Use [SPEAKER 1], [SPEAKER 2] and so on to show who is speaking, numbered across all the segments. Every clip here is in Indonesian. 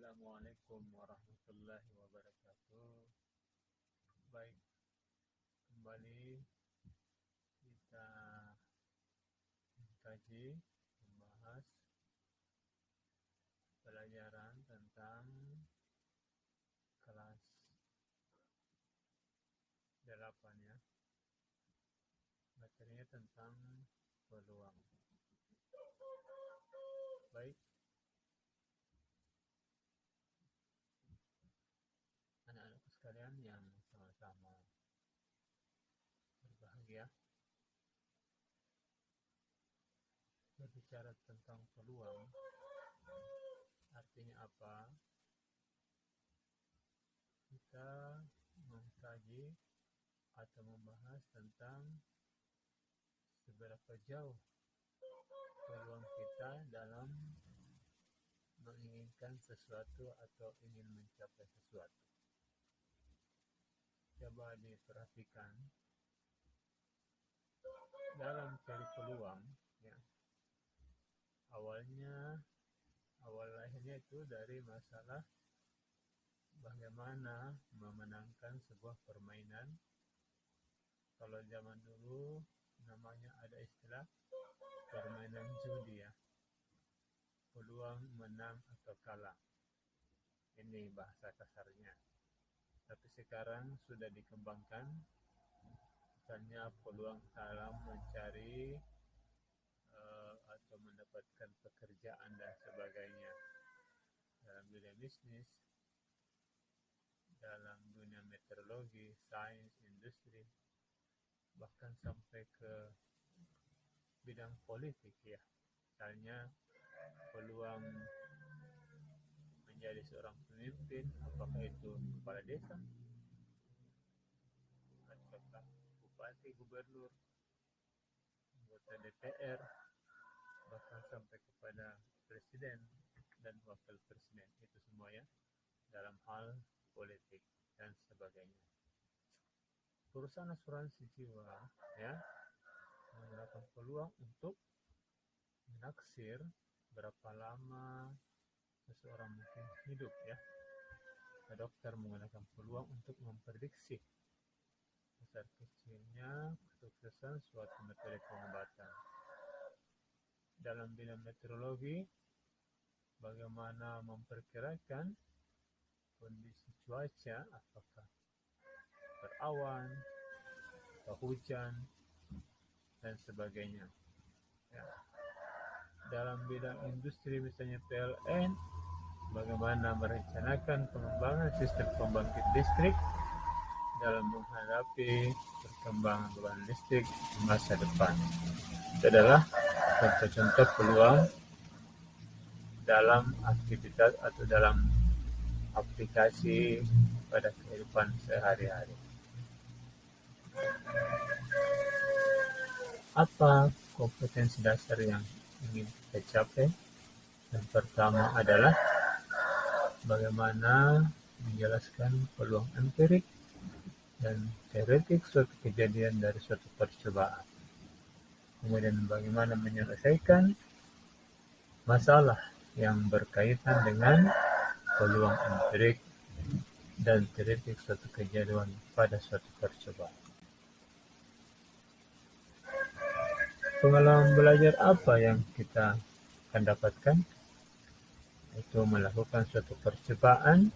[SPEAKER 1] Assalamualaikum warahmatullahi wabarakatuh. Baik, kembali kita kaji, membahas pelajaran tentang kelas 8 ya. Materinya tentang peluang. Baik, anak-anakku sekalian yang sama-sama berbahagia, berbicara tentang peluang artinya apa? Kita mengkaji atau membahas tentang seberapa jauh peluang kita dalam menginginkan sesuatu atau ingin mencapai sesuatu. Coba diperhatikan dalam cari peluang ya. Awal lahirnya itu dari masalah bagaimana memenangkan sebuah permainan. Kalau zaman dulu namanya ada istilah permainan judi ya. Peluang menang atau kalah. Ini bahasa kasarnya. Tapi sekarang sudah dikembangkan, misalnya peluang dalam mencari atau mendapatkan pekerjaan dan sebagainya dalam dunia bisnis, dalam dunia meteorologi, sains, industri, bahkan sampai ke bidang politik ya. Misalnya peluang menjadi seorang pemimpin, apakah itu kepala desa, ataukah bupati, gubernur, anggota DPR, bahkan sampai kepada presiden dan wakil presiden, itu semua ya dalam hal politik dan sebagainya. Perusahaan asuransi jiwa ya menggunakan peluang untuk menaksir berapa lama seseorang mungkin hidup ya. Dokter menggunakan peluang untuk memprediksi besar kecilnya kesuksesan suatu metode pengobatan. Dalam bidang meteorologi, bagaimana memperkirakan kondisi cuaca, apakah berawan, atau hujan, dan sebagainya. Ya. Dalam bidang industri misalnya PLN, bagaimana merencanakan pengembangan sistem pembangkit listrik dalam menghadapi perkembangan beban listrik di masa depan. Itu adalah contoh-contoh peluang dalam aktivitas atau dalam aplikasi pada kehidupan sehari-hari. Apa kompetensi dasar yang ingin kita capai? Yang pertama adalah bagaimana menjelaskan peluang empirik dan teoretik suatu kejadian dari suatu percobaan. Kemudian bagaimana menyelesaikan masalah yang berkaitan dengan peluang empirik dan teoretik suatu kejadian pada suatu percobaan. Pengalaman belajar apa yang kita akan dapatkan? Itu melakukan suatu percobaan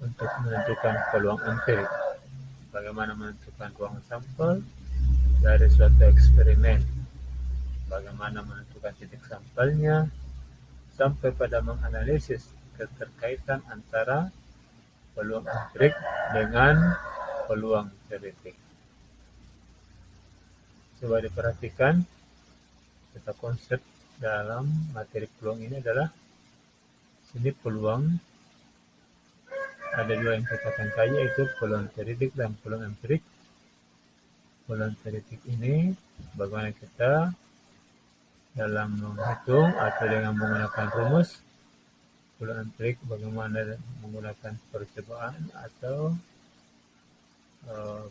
[SPEAKER 1] untuk menentukan peluang empirik. Bagaimana menentukan ruang sampel dari suatu eksperimen. Bagaimana menentukan titik sampelnya sampai pada menganalisis keterkaitan antara peluang empirik dengan peluang teoretik. Coba diperhatikan, kata konsep dalam materi peluang ini adalah sini peluang ada dua yang kita akan kaji, yaitu peluang teoretik dan peluang empirik. Peluang teoretik ini bagaimana kita dalam menghitung atau dengan menggunakan rumus. Peluang empirik bagaimana menggunakan percobaan atau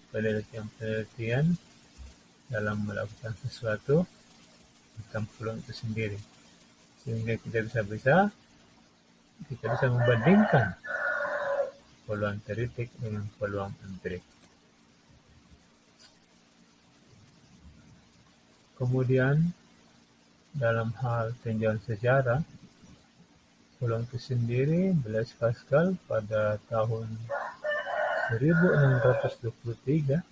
[SPEAKER 1] penelitian dalam melakukan sesuatu tentang peluang itu sendiri, sehingga kita bisa kita bisa membandingkan peluang teoritik dengan peluang empirik. Kemudian dalam hal tinjauan sejarah, peluang itu sendiri Blaise Pascal pada tahun 1623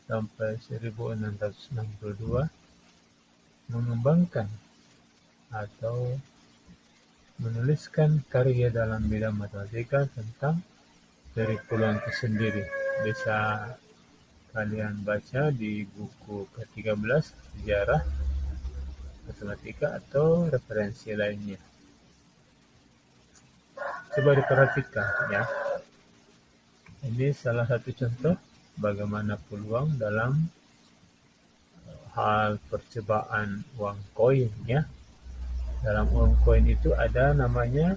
[SPEAKER 1] sampai 1662 mengembangkan atau menuliskan karya dalam bidang matematika tentang teori peluang itu sendiri. Bisa kalian baca di buku ke-13 sejarah matematika atau referensi lainnya. Coba diperhatikan ya. Ini salah satu contoh bagaimana peluang dalam hal percobaan uang koin ya. Dalam uang koin itu ada namanya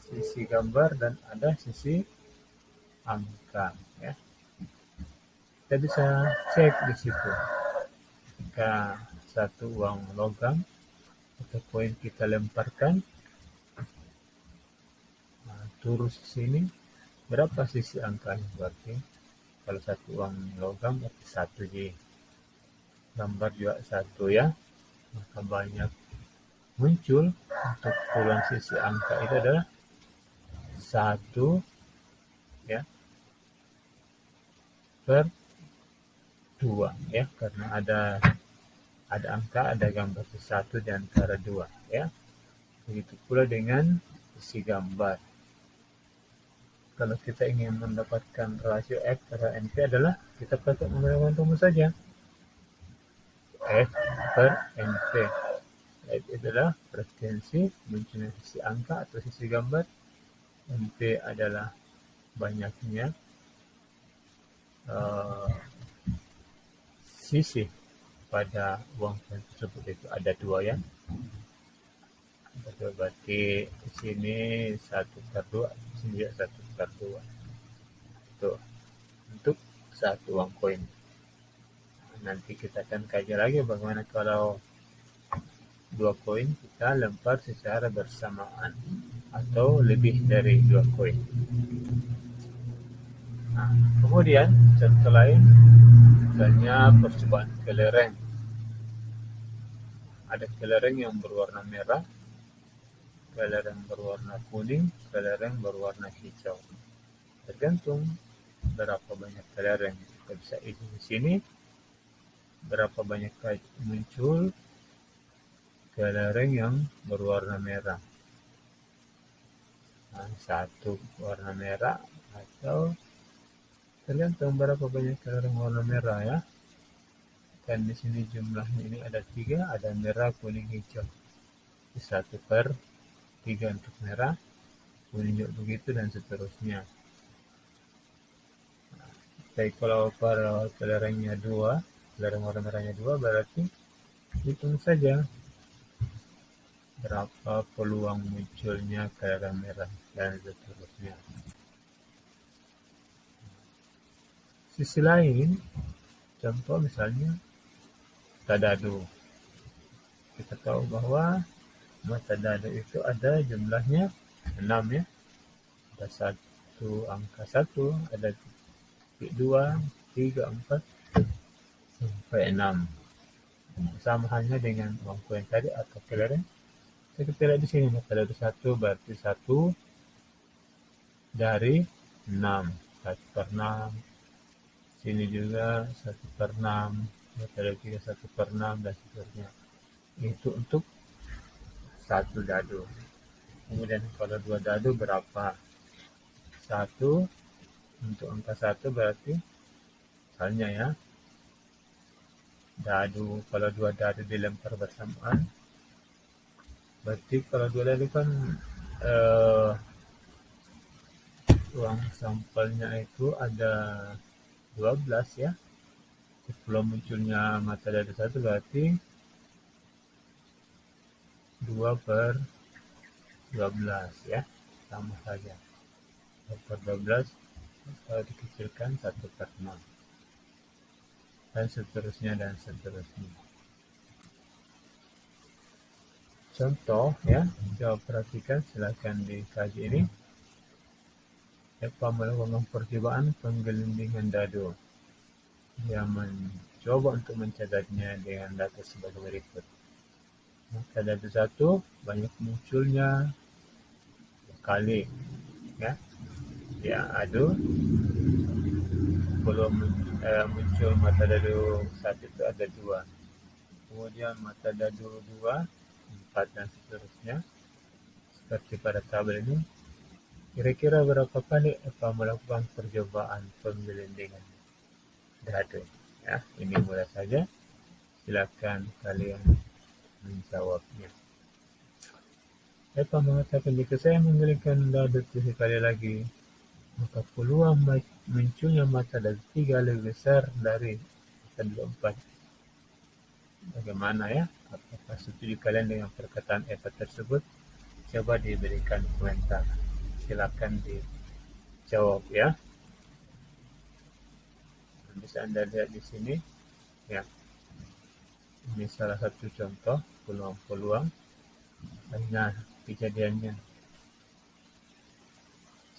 [SPEAKER 1] sisi gambar dan ada sisi angka ya. Kita bisa cek di situ. Jika satu uang logam atau koin kita lemparkan turun sini, berapa sisi angkanya? Berarti kalau satu uang logam berarti 1 J. Gambar juga 1 ya. Maka banyak muncul untuk peluang sisi angka itu adalah 1 ya per 2 ya, karena ada angka, ada gambar 1 di antara 2 ya. Begitu pula dengan isi gambar. Kalau kita ingin mendapatkan rasio F terhadap NP adalah kita pakai menggunakan rumus saja. F per NP. F adalah frekuensi munculnya sisi angka atau sisi gambar. NP adalah banyaknya sisi pada uang tersebut, itu ada 2 ya. Berarti di sini 1/2, sini 1/2. Itu untuk satu uang koin. Nanti kita akan kaji lagi bagaimana kalau 2 koin kita lempar secara bersamaan atau lebih dari 2 koin. Nah, kemudian contoh lain misalnya percobaan kelereng. Ada kelereng yang berwarna merah, kelereng berwarna kuning, kelereng berwarna hijau. Tergantung berapa banyak kelereng. Kita bisa hitung di sini berapa banyak muncul kelereng yang berwarna merah. Nah, 1 warna merah atau tergantung berapa banyak kelereng warna merah ya. Kan di sini jumlahnya ini ada 3, ada merah, kuning, hijau. 1/3 untuk merah, kuning juga begitu dan seterusnya. Tapi kalau para kelerengnya 2, kelereng warna merahnya 2, berarti hitung saja berapa peluang munculnya kelereng merah dan seterusnya. Sisi lain, contoh misalnya tadadu. Kita tahu bahwa tadadu itu ada jumlahnya 6 ya. Ada 1, ada 2, 3, 4 sampai 6. Sama halnya dengan uang koin tadi atau kelereng. Kita lihat di sini tadadu 1 berarti 1 dari 6, 1/6. Sini juga 1/6, tadadu 3 1/6 dan seterusnya. Itu untuk 1 dadu. Kemudian kalau 2 dadu berapa? 1 untuk angka 1 berarti misalnya ya, dadu, kalau 2 dadu dilempar bersamaan, berarti kalau 2 dadu kan uang sampelnya itu ada 12 ya. Sebelum munculnya mata dadu 1 berarti 2/12 ya, sama saja. 2/12 kalau dikecilkan 1/6 dan seterusnya dan seterusnya. Contoh ya, coba perhatikan, silakan dikaji ini. Eva melakukan percobaan penggelindingan dado. Dia mencoba untuk mencatatnya dengan data sebagai berikut. Maka dado 1 banyak munculnya kali, ya. Dia adu belum muncul mata dado 1 itu ada 2. Kemudian mata dado 2, 4 dan seterusnya. Seperti pada tabel ini, kira-kira berapa kali Eva melakukan percobaan penggelindingan dado? Ya, ini mudah saja. Silakan kalian menjawabnya. Eva mengatakan, jika saya menggelindingkan dado 3 kali lagi, maka peluang munculnya mata dado 3 lebih besar dari mata dado 4. Bagaimana ya? Apakah setuju kalian dengan perkataan Eva tersebut? Coba diberikan komentar. Silakan dijawab ya. Bisa Anda lihat di sini ya. Ini salah satu contoh peluang-peluang. Nah, kejadiannya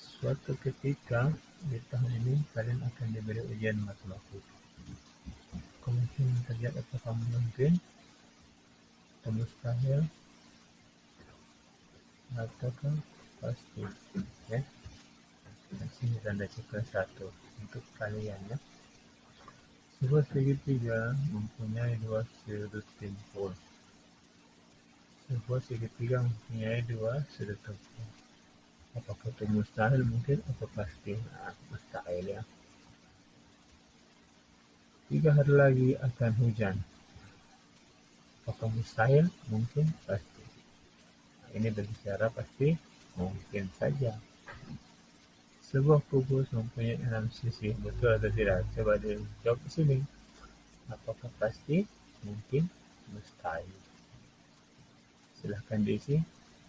[SPEAKER 1] suatu ketika di tahun ini kalian akan diberi ujian matematika. Kemungkinan terjadi apakah mungkin atau mustahil ataukah pasti ya. Di sini tanda cikal 1 untuk kalian ya. Sebuah segitiga mempunyai 2 sudut simpul. Sebuah segitiga mempunyai 2 sudut simpul. Apakah itu mustahil mungkin atau pasti? Nah, mustahil ya. 3 hari lagi akan hujan. Apakah mustahil? Mungkin, pasti. Nah, ini berbicara pasti, mungkin saja. Sebuah kubus mempunyai 6 sisi, betul atau tidak? Coba dijawab di sini. Apakah pasti? Mungkin, mustahil. Silahkan diisi.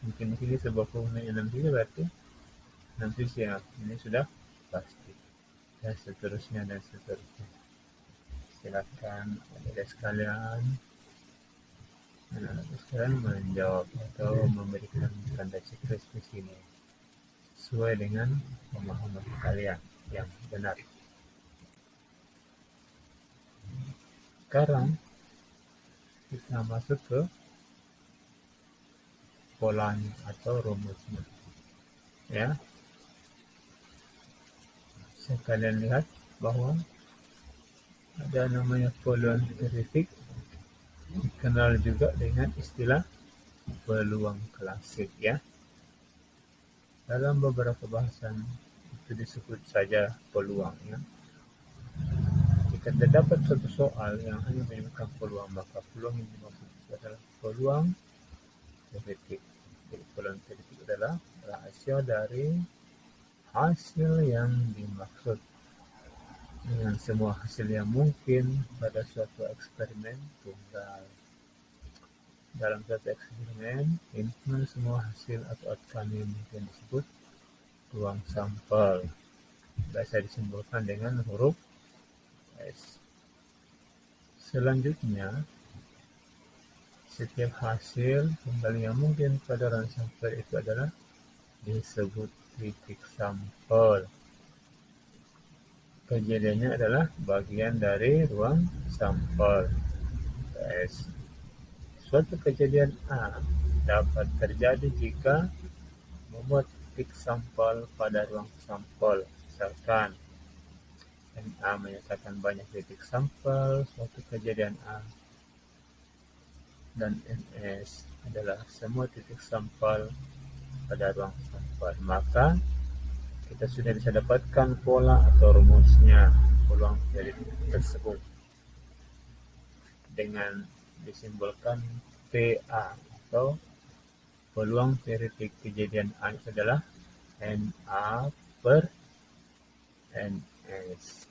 [SPEAKER 1] Mungkin di sini sebuah kubus mempunyai 6 sisi, berarti 6 sisi ya. Ini sudah pasti. Dan seterusnya dan seterusnya. Silakan adik sekalian menjawab atau memberikan tanda checklist di sini sesuai dengan pemahaman kalian yang benar. Sekarang kita masuk ke polanya atau rumusnya. Ya, sekalian lihat bahwa ada namanya peluang teoretik, dikenal juga dengan istilah peluang klasik ya. Dalam beberapa bahasan itu disebut saja peluang ya. Jika terdapat suatu soal yang hanya menyebutkan peluang, maka peluang yang dimaksud adalah peluang teoretik. Jadi peluang teoretik adalah rasio dari hasil yang dimaksud dengan semua hasil yang mungkin pada suatu eksperimen tunggal. Dalam suatu eksperimen, ini semua hasil atau outcome yang mungkin disebut ruang sampel. Biasa disimbolkan dengan huruf S. Selanjutnya, setiap hasil tunggal yang mungkin pada ruang sampel itu adalah disebut titik sampel. Kejadiannya adalah bagian dari ruang sampel. S. Suatu kejadian A dapat terjadi jika membuat titik sampel pada ruang sampel. Misalkan NA menyatakan banyak titik sampel suatu kejadian A, dan NS adalah semua titik sampel pada ruang sampel. Maka kita sudah bisa dapatkan pola atau rumusnya peluang teoretik tersebut dengan disimbolkan PA atau peluang teoretik kejadian A itu adalah NA per NS.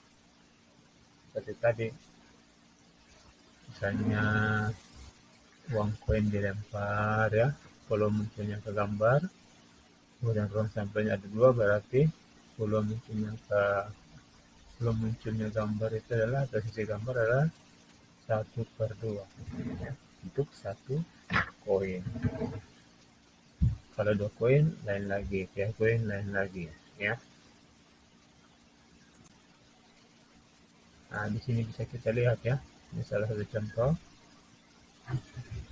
[SPEAKER 1] Seperti tadi, misalnya uang koin dilempar ya, peluang munculnya ke gambar, kemudian ruang sampelnya ada 2, berarti peluang munculnya gambar itu adalah, atau sisi gambar adalah 1/2 ya, untuk 1 koin. Kalau 2 koin lain lagi, 3 koin lain lagi, ya. Nah, di sini bisa kita lihat ya. Ini salah satu contoh.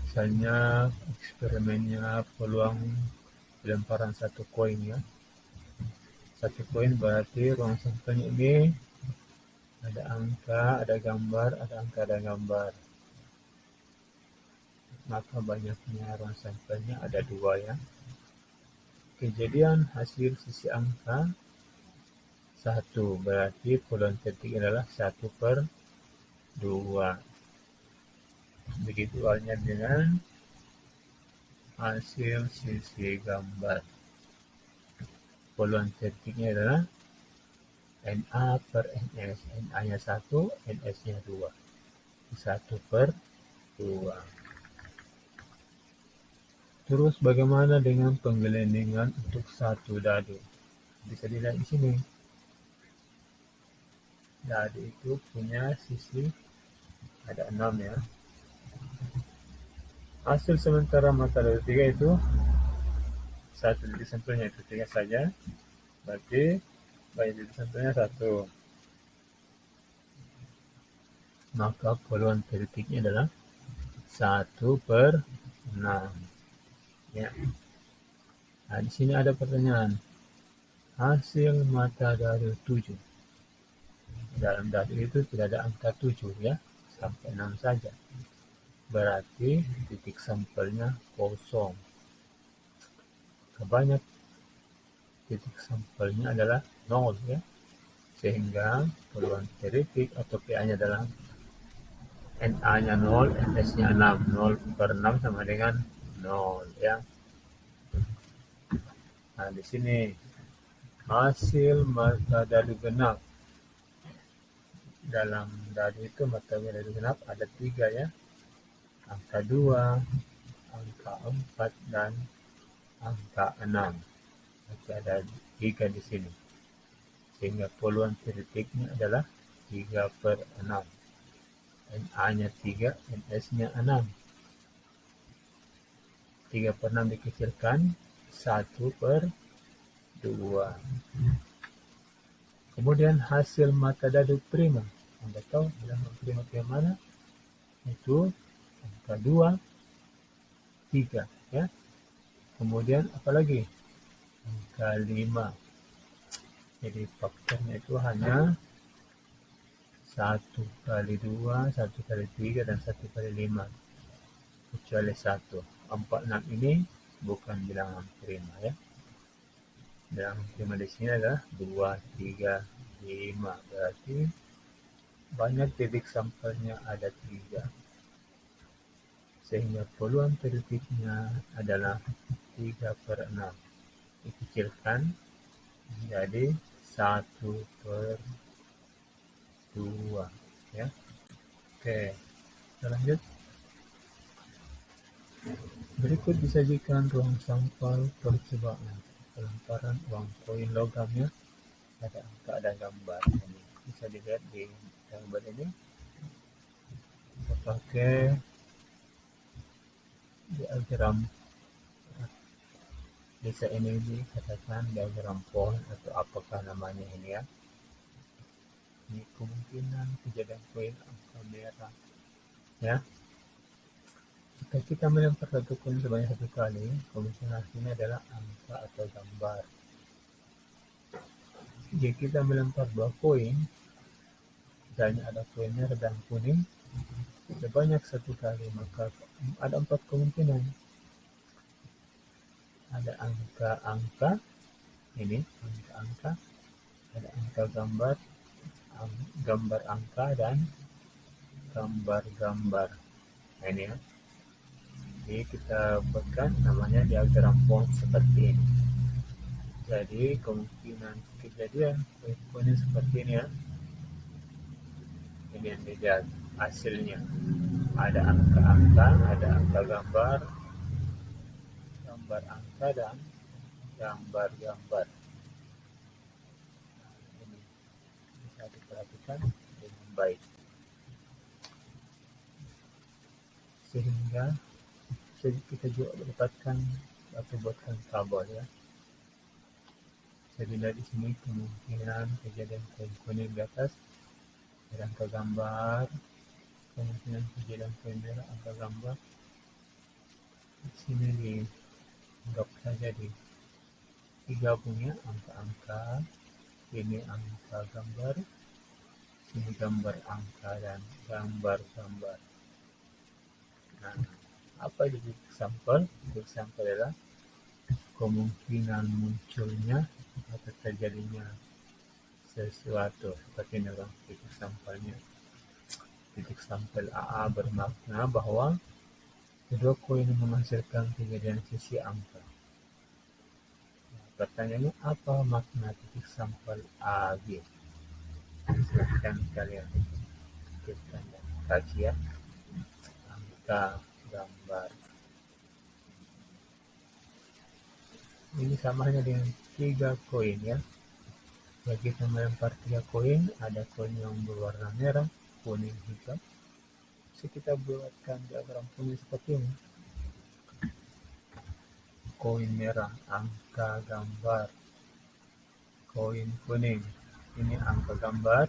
[SPEAKER 1] Misalnya eksperimennya peluang pelemparan 1 koin ya. 1 koin berarti ruang sampelnya ini ada angka, ada gambar, ada angka, ada gambar. Maka banyaknya ruang sampelnya ada 2 ya. Kejadian hasil sisi angka 1, berarti peluang titik adalah 1/2. Begitu halnya dengan hasil sisi gambar. Peluang titiknya adalah NA/NS. NA-nya 1, NS-nya 2. 1/2. Terus bagaimana dengan penggelindingan untuk 1 dadu? Bisa dilihat di sini. Dadu itu punya sisi ada 6 ya. Hasil sementara mata dadu 3 itu 1 titik sampelnya itu 3 saja. Berarti banyak titik sampelnya 1. Maka peluang titiknya adalah 1/6. Ya. Nah, di sini ada pertanyaan. Hasil mata dadu 7. Dalam dadu itu tidak ada angka 7 ya, sampai 6 saja. Berarti titik sampelnya kosong. Kebanyak titik sampelnya adalah 0 ya. Sehingga peluang titik atau PA-nya adalah NA-nya 0, NS-nya 6. 0/6 sama dengan 0 ya. Nah, di sini hasil mata dadu genap. Dalam dadu itu mata dadu genap ada 3 ya. Angka 2, angka 4, dan angka 6. Maka ada 3 di sini. Sehingga peluang titiknya adalah 3/6. NA-nya 3, NS-nya 6. 3/6 dikecilkan 1/2. Kemudian hasil mata dadu prima. Anda tahu bilangan prima yang mana? Itu angka 2, 3 ya. Kemudian apa lagi? Angka 5. Jadi faktornya itu hanya 1/2, 1/3, dan 1/5. Kecuali 1. 4, 6 ini bukan bilangan prima ya. Bilangan prima di sini adalah 2, 3, 5. Berarti banyak titik sampelnya ada 3. Sehingga peluang titiknya adalah 3/6. Dikecilkan menjadi 1/2 ya. Oke, kita lanjut. Berikut disajikan ruang sampel percobaan pelemparan uang koin logamnya. Ada angka, ada gambar. Ini bisa dilihat di gambar ini. Kita pakai diagram. Bisa ini dikatakan diagram pohon atau apakah namanya ini ya. Ini kemungkinan kejadian koin angka merah ya. Jika kita melempar satu koin sebanyak 1 kali, kemungkinan hasilnya adalah angka atau gambar. Jika kita melempar 2 koin, misalnya ada koin merah dan kuning, sebanyak 1 kali, maka ada 4 kemungkinan. Ada angka-angka, ini angka-angka, ada angka gambar, gambar angka, dan gambar-gambar. Nah, ini ya. Jadi kita buatkan namanya diagram pohon seperti ini. Jadi kemungkinan kejadian koin seperti ini ya. Ini yang dilihat hasilnya. Ada angka-angka, ada angka gambar, gambar angka, dan gambar-gambar. Ini bisa diperhatikan dengan baik. Sehingga kita juga mendapatkan atau buatkan tabel ya. Jadi dari sini kemungkinan kejadian koin kuning di atas ada angka gambar, kemungkinan kejadian koin merah angka gambar. Di sini dianggap saja digabungnya angka-angka, ini angka gambar, ini gambar angka dan gambar-gambar. Nah, apa jadi sampel? Titik sampel adalah kemungkinan munculnya atau terjadinya sesuatu seperti ini orang titik sampelnya. Titik sampel AA bermakna bahwa kedua koin menghasilkan kejadian sisi angka. Nah, pertanyaannya apa makna titik sampel AG? Silahkan kalian pikirkan dan kaji ya. Angka gambar. Ini sama hanya dengan 3 koin ya. Bagi kita melempar 3 koin, ada koin yang berwarna merah, kuning, hitam. Jadi kita buatkan diagram kuning seperti ini. Koin merah, angka gambar. Koin kuning, ini angka gambar.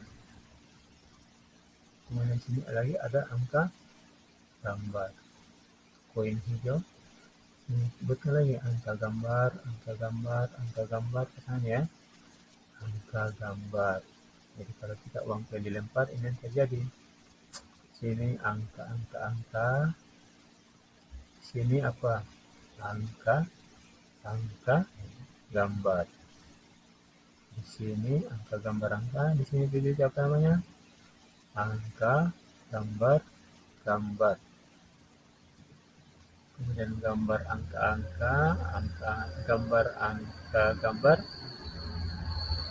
[SPEAKER 1] Kemudian sini lagi ada angka gambar. Koin hijau, ini sebutkan lagi angka gambar, angka gambar, angka gambar kesan ya. Angka gambar. Jadi kalau kita uang koin dilempar, ini yang terjadi. Sini angka. Sini apa? Angka gambar. Di sini angka gambar angka. Di sini pilih apa namanya? Angka gambar. Kemudian gambar angka, gambar angka gambar.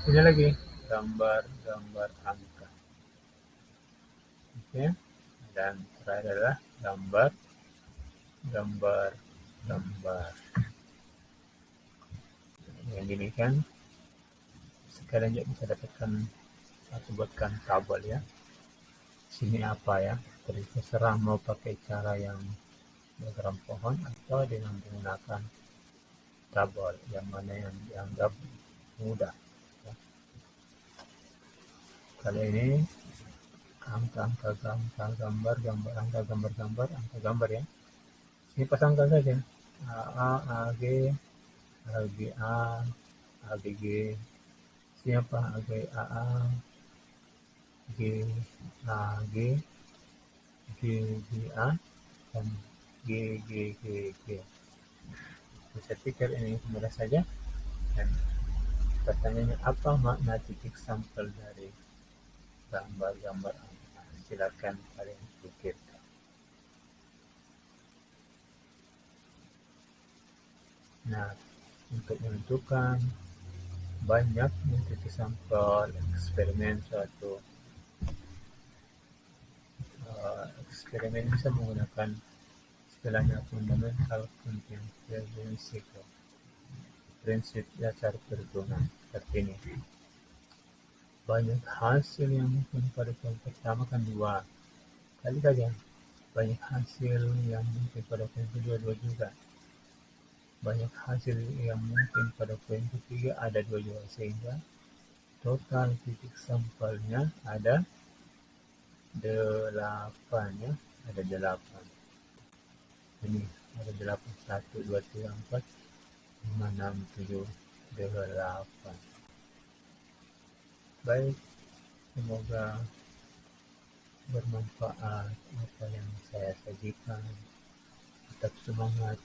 [SPEAKER 1] Ini lagi gambar angka. Oke. Dan terakhir adalah gambar. Yang demikian sekalian juga bisa dapatkan atau buatkan tabel ya. Sini apa ya? Terserah mau pakai cara yang diagram pohon atau dengan menggunakan tabel yang mana yang dianggap mudah ya. Kali ini angka gambar ya. Ini pasangkan saja AA, AG, AGA, AGG. Siapa AG, AA, G, AG, GGA, dan GGGG. Saya pikir ini mudah saja. Dan pertanyaannya apa makna titik sampel dari gambar-gambar angka? Silakan kalian pikirkan. Nah, untuk menentukan banyak titik sampel eksperimen suatu eksperimen bisa menggunakan istilahnya fundamental continuous principle, prinsip dasar perhitungan seperti ini. Banyak hasil yang mungkin pada poin pertama kan 2 kali saja. Banyak hasil yang mungkin pada poin kedua 2 juga. Banyak hasil yang mungkin pada poin ketiga ada 2 juga, sehingga total titik sampelnya ada 8 ya. Ada 8. Ini ada 8, 1, 2, 3, 4, 5, 6, 7, 8. Baik, semoga bermanfaat apa yang saya sajikan. Tetap semangat,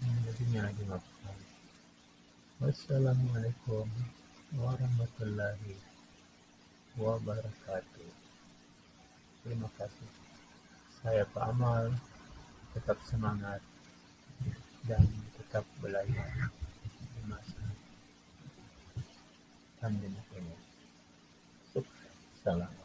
[SPEAKER 1] lebihnya dimaafkan. Wassalamualaikum warahmatullahi wabarakatuh. Terima kasih. Saya Pak Amal, tetap semangat dan tetap belajar di masa pandemi ini. Salam.